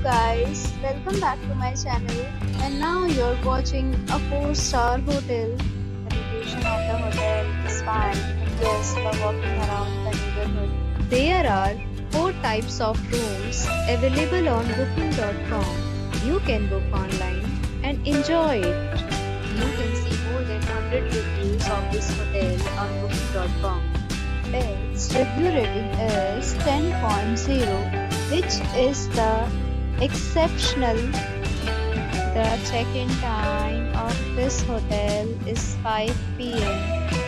guys, welcome back to my channel. And now you're watching a 4-star hotel. The location of the hotel is fine and guests love walking around the neighborhood. There are 4 types of rooms available on booking.com. You can book online and enjoy it. You can see more than 100 reviews of this hotel on booking.com. Its review rating is 10.0, which is the exceptional. The check-in time of this hotel is 5 p.m.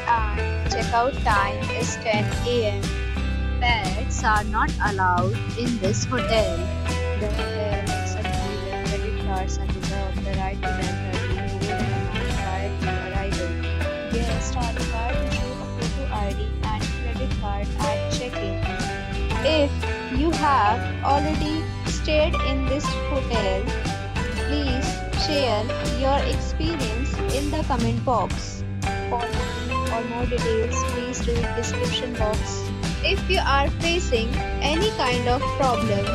and check-out time is 10 a.m. Pets are not allowed in this hotel. The hotel accepts credit cards and reserves the right to temporarily hold an amount prior to arrival. Guests are required to show a photo ID and credit card at check-in. If you have already stayed in this hotel, please share your experience in the comment box. For more details, please read description box. If you are facing any kind of problem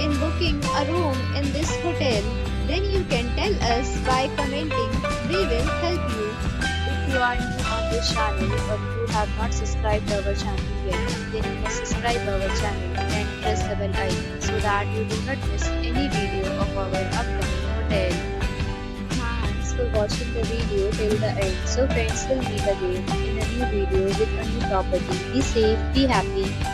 in booking a room in this hotel, then you can tell us by commenting. We will help you. If you are new on this channel or you have not subscribed our channel yet, then you must subscribe our channel and press the bell icon so that you do not miss any video of our upcoming hotel. Thanks for watching the video till the end. So friends, will meet again in a new video with a new property. Be safe, be happy.